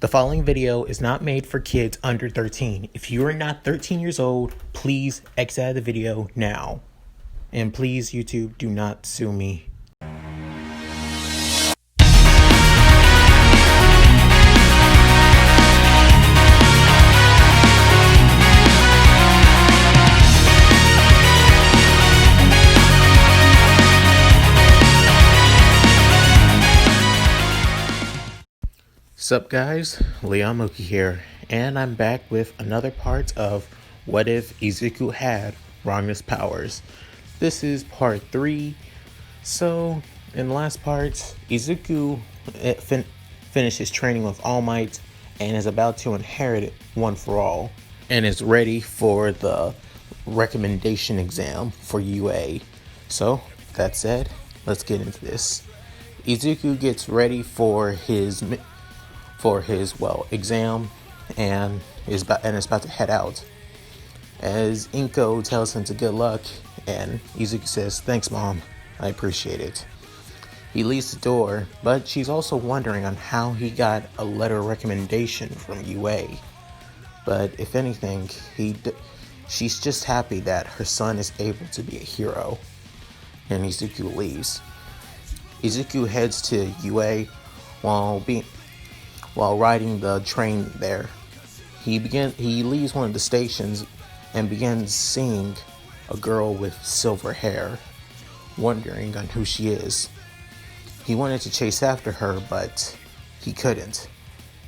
The following video is not made for kids under 13. If you are not 13 years old, please exit out of the video now. And please, YouTube, do not sue me. Sup guys, Leomuki here, and I'm back with another part of What If Izuku Had Ragna's Powers. This is part 3. So, in the last part, Izuku finished his training with All Might and is about to inherit it one for all, and is ready for the recommendation exam for UA. So, that said, let's get into this. Izuku gets ready for his exam and is about to head out, as Inko tells him to good luck, and Izuku says, "Thanks, Mom, I appreciate it." He leaves the door, but she's also wondering on how he got a letter of recommendation from UA. But if anything, she's just happy that her son is able to be a hero, and Izuku leaves. Izuku heads to UA while riding the train there. He leaves one of the stations and begins seeing a girl with silver hair, wondering on who she is. He wanted to chase after her, but he couldn't.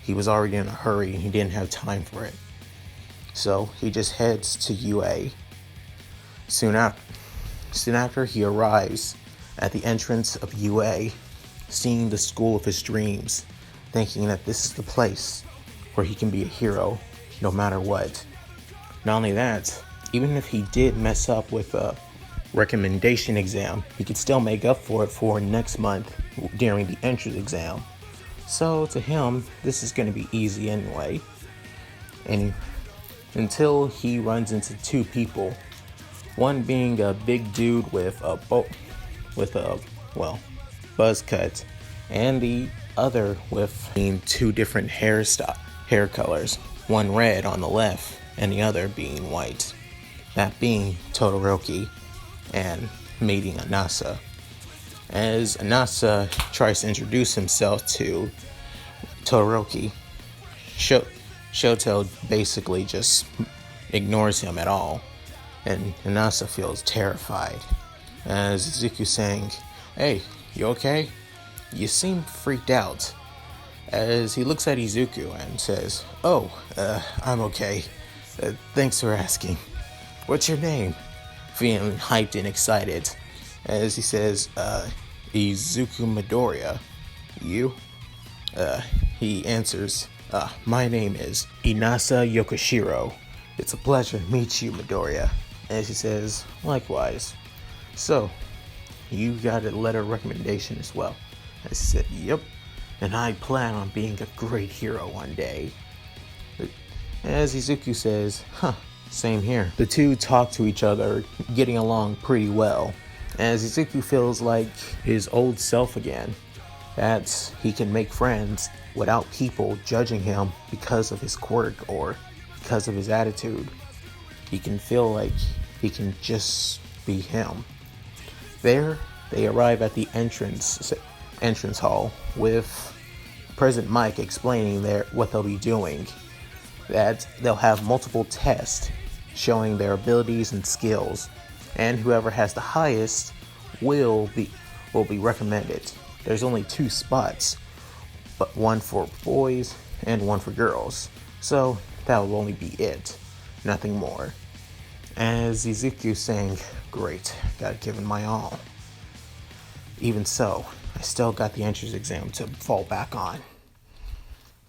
He was already in a hurry and he didn't have time for it. So he just heads to UA. Soon after he arrives at the entrance of UA, seeing the school of his dreams, thinking that this is the place where he can be a hero no matter what. Not only that, even if he did mess up with a recommendation exam, he could still make up for it for next month during the entrance exam. So to him, this is going to be easy anyway. And until he runs into two people, one being a big dude with a buzz cut, and the other with two different hair colors, one red on the left and the other being white, that being Todoroki and meeting Anasa. As Anasa tries to introduce himself to Todoroki, Shoto basically just ignores him at all, and Anasa feels terrified, as Izuku saying, "Hey, you okay? You seem freaked out," as he looks at Izuku and says, "Oh, I'm okay. Thanks for asking. What's your name?" Feeling hyped and excited, as he says, "Izuku Midoriya. You?" He answers, "My name is Inasa Yokoshiro. It's a pleasure to meet you, Midoriya." As he says, "Likewise. So, you got a letter of recommendation as well?" I said, "Yep, and I plan on being a great hero one day." As Izuku says, "Same here." The two talk to each other, getting along pretty well, as Izuku feels like his old self again, that he can make friends without people judging him because of his quirk or because of his attitude. He can feel like he can just be him. There, they arrive at the entrance hall with President Mike explaining what they'll be doing, that they'll have multiple tests showing their abilities and skills, and whoever has the highest will be recommended. There's only 2 spots, but one for boys and one for girls, so that will only be it, nothing more. As Izuku saying, "Great, gotta give it my all. Even so, I still got the entrance exam to fall back on.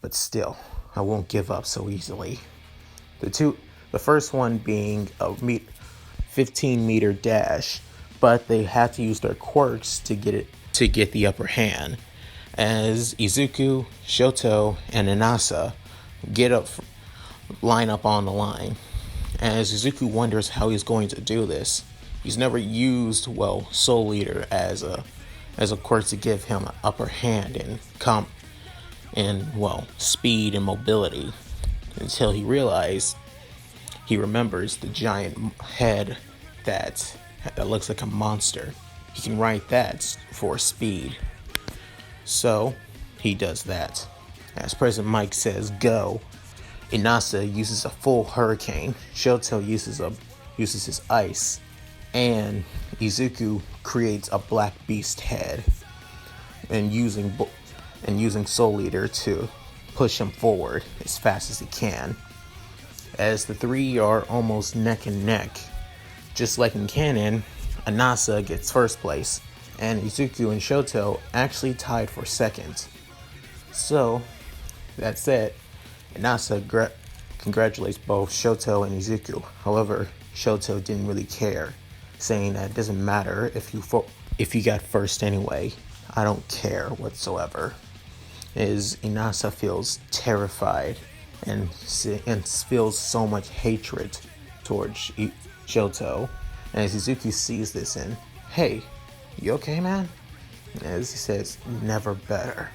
But still, I won't give up so easily." The first one being a 15-meter dash, but they have to use their quirks to get the upper hand. As Izuku, Shoto, and Inasa line up on the line. As Izuku wonders how he's going to do this. He's never used, Soul Eater as a quirk to give him an upper hand in, well, speed and mobility, until he remembers the giant head that looks like a monster. He can ride that for speed. So he does that. As President Mike says, go, Inasa uses a full hurricane, Shoto uses his ice, and Izuku creates a black beast head, and using Soul Eater to push him forward as fast as he can. As the three are almost neck and neck, just like in canon, Inasa gets first place, and Izuku and Shoto actually tied for second. So, that said, Inasa congratulates both Shoto and Izuku. However, Shoto didn't really care, saying that it doesn't matter if you got first anyway. I don't care whatsoever. As Inasa feels terrified and feels so much hatred towards Shoto. And as Izuku sees this and, hey, you okay, man? As he says, never better.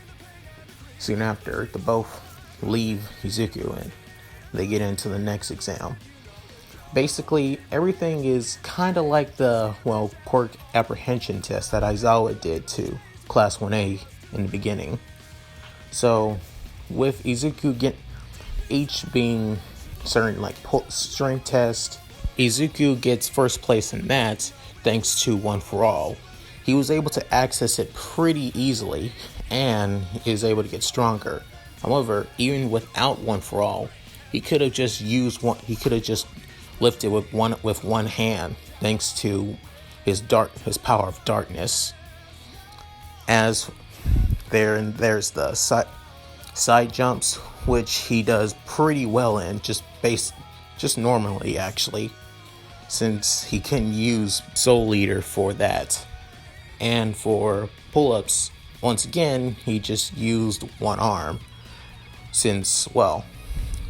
Soon after, the both leave Izuku and they get into the next exam. Basically, everything is kind of like the, well, quirk apprehension test that Aizawa did to Class 1A in the beginning. So, with Izuku each being certain like strength test, Izuku gets first place in that thanks to One for All. He was able to access it pretty easily and is able to get stronger. However, even without One for All, he could have just lifted with one hand thanks to his power of darkness. As there's the side jumps, which he does pretty well in, just normally actually, since he can use Soul Eater for that. And for pull-ups, once again, he just used one arm, since, well,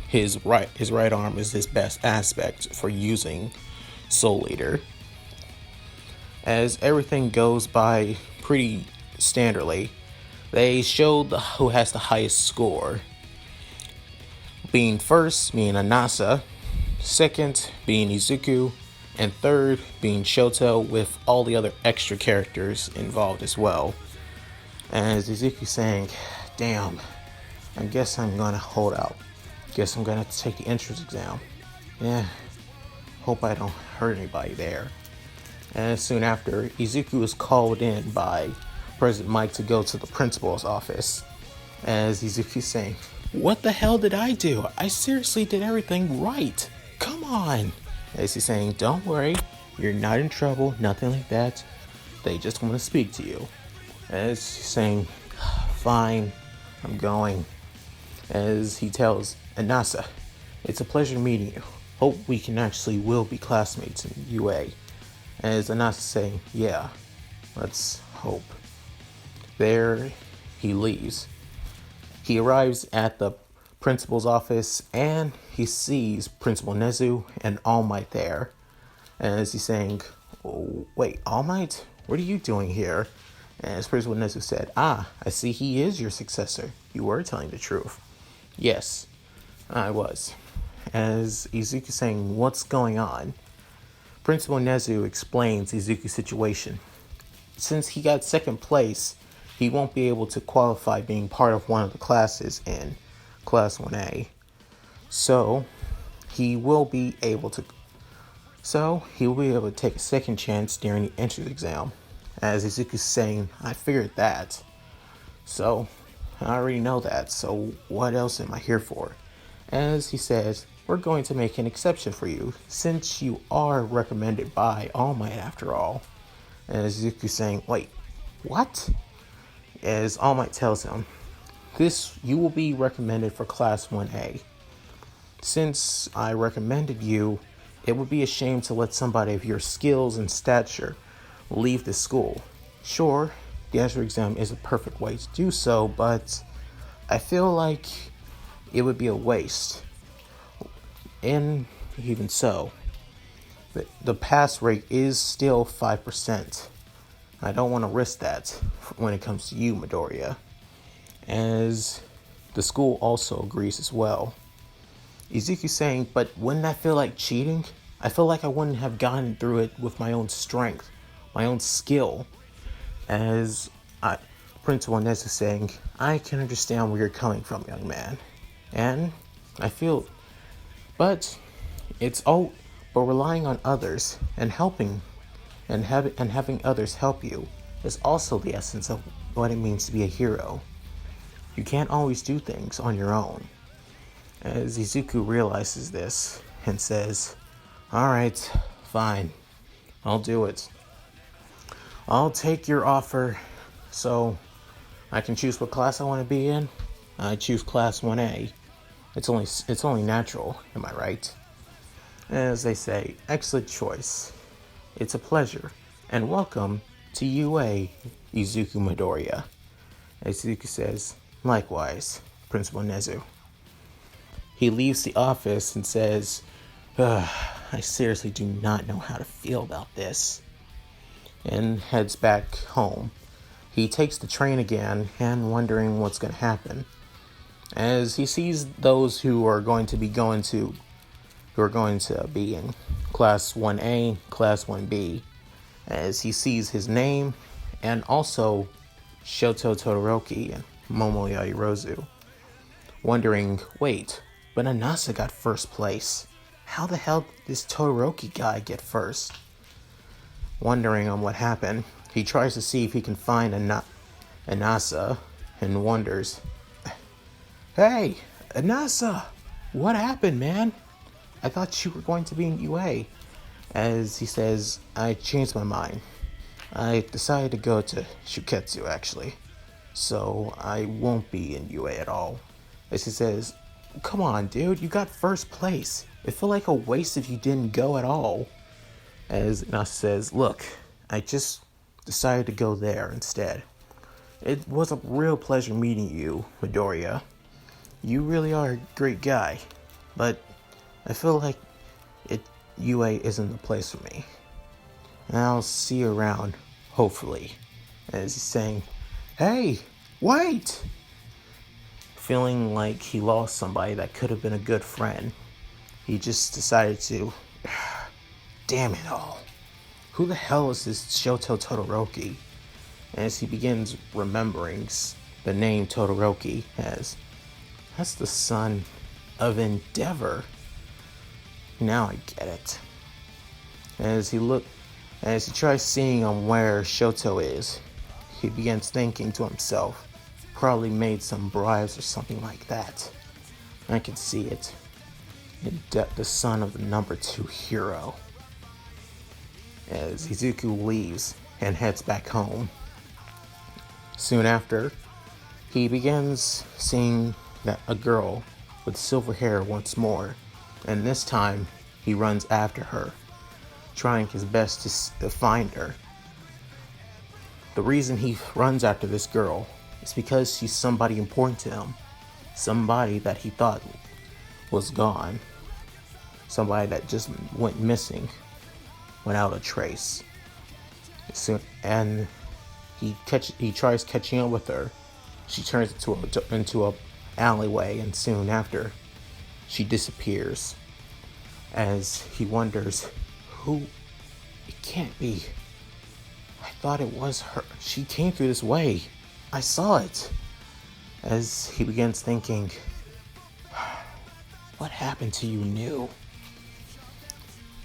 his right arm is his best aspect for using Soul Eater. As everything goes by pretty standardly, they showed who has the highest score. Being first being Inasa, second being Izuku, and third being Shoto, with all the other extra characters involved as well. And as Izuku saying, damn, I guess I'm gonna hold out. Guess I'm gonna have to take the entrance exam. Yeah, hope I don't hurt anybody there. And soon after, Izuku is called in by President Mike to go to the principal's office. As Izuku saying, what the hell did I do? I seriously did everything right. Come on. As he's saying, don't worry, you're not in trouble, nothing like that. They just want to speak to you. As he's saying, fine, I'm going. As he tells Inasa, it's a pleasure meeting you. Hope we will be classmates in UA. As Inasa saying, yeah, let's hope. There he leaves. He arrives at the principal's office and he sees Principal Nezu and All Might there. And as he's saying, oh, wait, All Might? What are you doing here? And as Principal Nezu said, I see he is your successor. You were telling the truth. Yes, I was. As Izuku saying, what's going on? Principal Nezu explains Izuku's situation. Since he got second place, he won't be able to qualify being part of one of the classes in Class 1A. So, he will be able to take a second chance during the entrance exam. As Izuku's saying, I figured that. So, I already know that, so what else am I here for? As he says, we're going to make an exception for you, since you are recommended by All Might after all. And Izuku's saying, wait, what? As All Might tells him, you will be recommended for Class 1A. Since I recommended you, it would be a shame to let somebody of your skills and stature leave the school. Sure, the entrance exam is a perfect way to do so, but I feel like it would be a waste. And even so, the pass rate is still 5%. I don't want to risk that when it comes to you, Midoriya. As the school also agrees as well. Izuku saying, but wouldn't that feel like cheating? I feel like I wouldn't have gotten through it with my own strength, my own skill. As Principal Nezu saying, I can understand where you're coming from, young man. And I feel, but relying on others and helping and having others help you is also the essence of what it means to be a hero. You can't always do things on your own. As Izuku realizes this and says, alright, fine, I'll do it. I'll take your offer so I can choose what class I want to be in. I choose class 1A. It's only natural, am I right? As they say, excellent choice. It's a pleasure, and welcome to UA, Izuku Midoriya. Izuku says, likewise, Principal Nezu. He leaves the office and says, I seriously do not know how to feel about this. And heads back home. He takes the train again and wondering what's going to happen. As he sees those who are going to be in Class 1A, Class 1B. As he sees his name and also Shoto Todoroki and Momo Yaoyorozu. Wondering, wait, but Anasa got first place. How the hell did this Todoroki guy get first? Wondering on what happened, he tries to see if he can find Anasa and wonders, hey, Anasa, what happened, man? I thought you were going to be in UA. As he says, I changed my mind. I decided to go to Shuketsu, actually. So I won't be in UA at all. As he says, come on, dude, you got first place. It felt like a waste if you didn't go at all. As Anasa says, look, I just decided to go there instead. It was a real pleasure meeting you, Midoriya. You really are a great guy, but I feel like UA isn't the place for me. And I'll see you around, hopefully. As he's saying, hey, wait! Feeling like he lost somebody that could have been a good friend, he just decided to, damn it all. Who the hell is this Shoto Todoroki? As he begins remembering the name Todoroki as, that's the son of Endeavor. Now I get it. As he tries seeing where Shoto is, he begins thinking to himself, probably made some bribes or something like that. I can see it. The son of the number 2 hero. As Izuku leaves and heads back home. Soon after, he begins seeing a girl with silver hair once more. And this time, he runs after her, trying his best to find her. The reason he runs after this girl is because she's somebody important to him. Somebody that he thought was gone. Somebody that just went missing without a trace. And he tries catching up with her. She turns into a alleyway, and soon after, she disappears. As he wonders, who? It can't be. I thought it was her. She came through this way. I saw it. As he begins thinking, what happened to you new?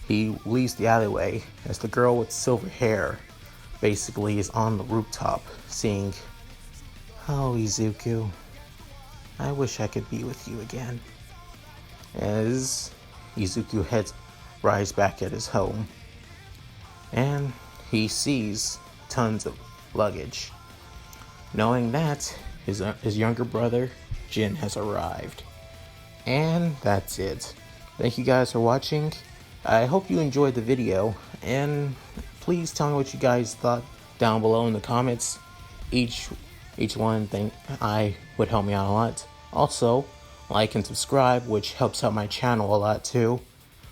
He leaves the alleyway as the girl with silver hair basically is on the rooftop saying, oh, Izuku, I wish I could be with you again. As Izuku rides back at his home, and he sees tons of luggage, knowing that his younger brother, Jin, has arrived. And that's it. Thank you guys for watching. I hope you enjoyed the video, and please tell me what you guys thought down below in the comments. Each one thing would help me out a lot. Also, like and subscribe, which helps out my channel a lot too.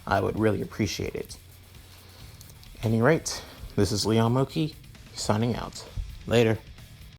I would really appreciate it. At any rate, this is Leon Moki, signing out. Later.